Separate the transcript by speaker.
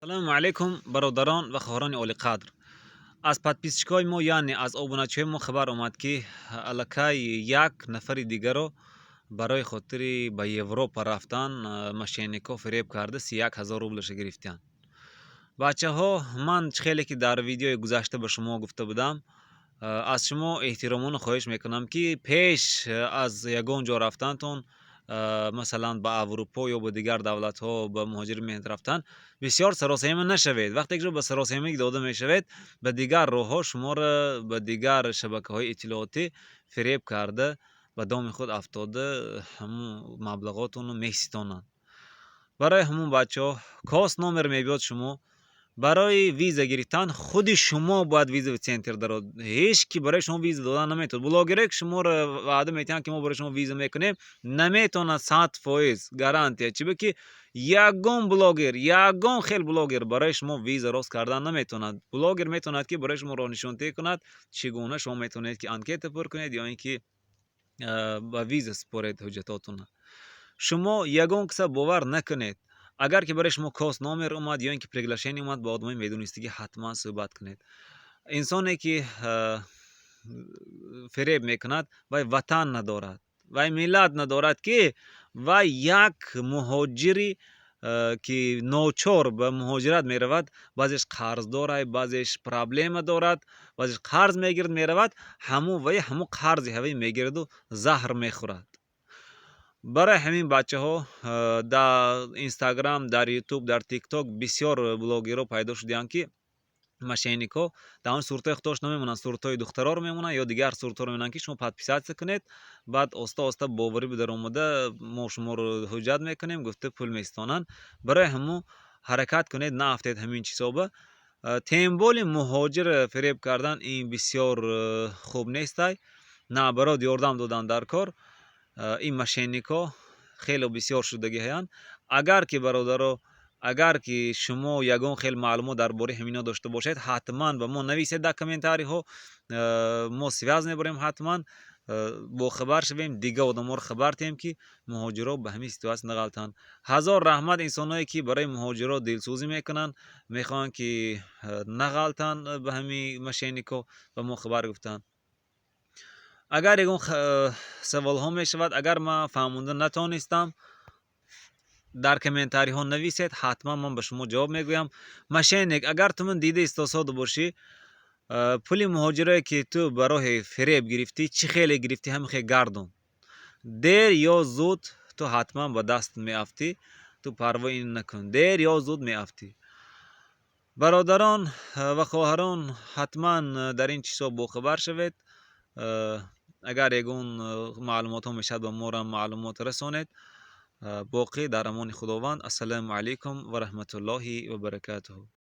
Speaker 1: سلام علیکم برادران و خواهران اولی قدر. از پادپیسچکای ما یعنی از آبونچهای ما خبر آمد که الکای یک نفر دیگر رو برای خاطر به یوروپا رفتن مشینیکا فریب کرده 31,000 روبلش گرفتن. بچه ها، من خیلی که در ویدیو گذشته به شما گفته بودم، از شما احترامون خواهش میکنم که پیش از یگان جا رفتنتون مثلا به اروپا یا به دیگر دولت ها به مهاجر مهنت رفتن بسیار سراسیمه نشوید. وقتی که به سراسیمه داده میشوید به دیگر راه ها شما را به دیگر شبکه های اطلاعاتی فریب کرده به دام خود افتاده همون مبلغاتون رو میستانند. برای همون بچه ها کاس نامر میبیاد شما برای ویزا گرفتن خود شما باید ویزا سنتر دارد. هیچ کی برای شما ویزا دادن نمیتونه. بلاگر که شما رو وعده میتونن که ما برای شما ویزا میکنیم نمیتونه 100% گارانتی چی که یگان بلاگر یگان خیل بلاگر برای شما ویزا راست کردن نمیتونه. بلاگر میتونه که برای شما راه نشونی کند چگونه شما میتونید که انکیت پر کنید یا اینکه با ویزا سپارید حجتاتون. شما یگان کس باور نکنید. اگر که برای شما کاس نامر اومد یا اینکه پرگلشین اومد با آدمی میدونستی که حتما صحبت کنید. انسانی که فریب میکند وای وطن ندارد وای میلاد ندارد که و یک مهاجری که نوچور به مهاجرت میرود بعضیش قرض داره بعضیش پرابلم دارد بعضیش قرض میگیرد میرود همو قرض هوی میگیرد و زهر میخورد. برای همین بچه ها در اینستاگرام در یوتیوب در تیک تاک بسیار بلاگرها پیدا شدن که مشینیکا در اون صورت اختارش نمیمونن، صورتای دخترها رو میمونن یا دیگر صورتها رو میمونن که شما پادپیسات کنید بعد آستا باوری به در اومده ما شما رو حجت میکنیم گفته پول میستانن. برای همون حرکت کنید نه افتید همین چیزا به تیمبول مهاجر فریب کردن این بسیار خوب نیست. نه برای یاردم دادن در کار این مشینیکا خیلی بسیار شدگی هستند. اگر که برادرها اگر که شما یگان خیلی معلومات درباره همینا داشته باشید حتما به ما نویسید در کامنتاری ها. ما سیواز میبریم حتما با خبر شویم دیگه آدم رو خبر تیم که مهاجرا به همین سیتواسیون نغلطن. هزار رحمت انسانایی که برای مهاجرا دلسوزی میکنن میخوان که نغلطن به همین مشینیکا و ما خبر گفتن. اگر یکون سوال ها می شود اگر ما فهمونده نتونستم در کامنتاری ها نویسید حتما من به شما جواب میگویم. مشینیک اگر تو من دیده استاساد باشی پولی مهاجره که تو برای فریب گرفتی چی خیلی گرفتی هم خیلی گردون دیر یا زود تو حتما به دست می افتی. تو پروا این نکن دیر یا زود می افتی. برادران و خواهران حتما در این چیزا باخبر شوید. اگر یگون معلومات ها میشد به ما معلومات رسانید. باقی در امان خداوند. السلام علیکم و رحمت الله و برکاته.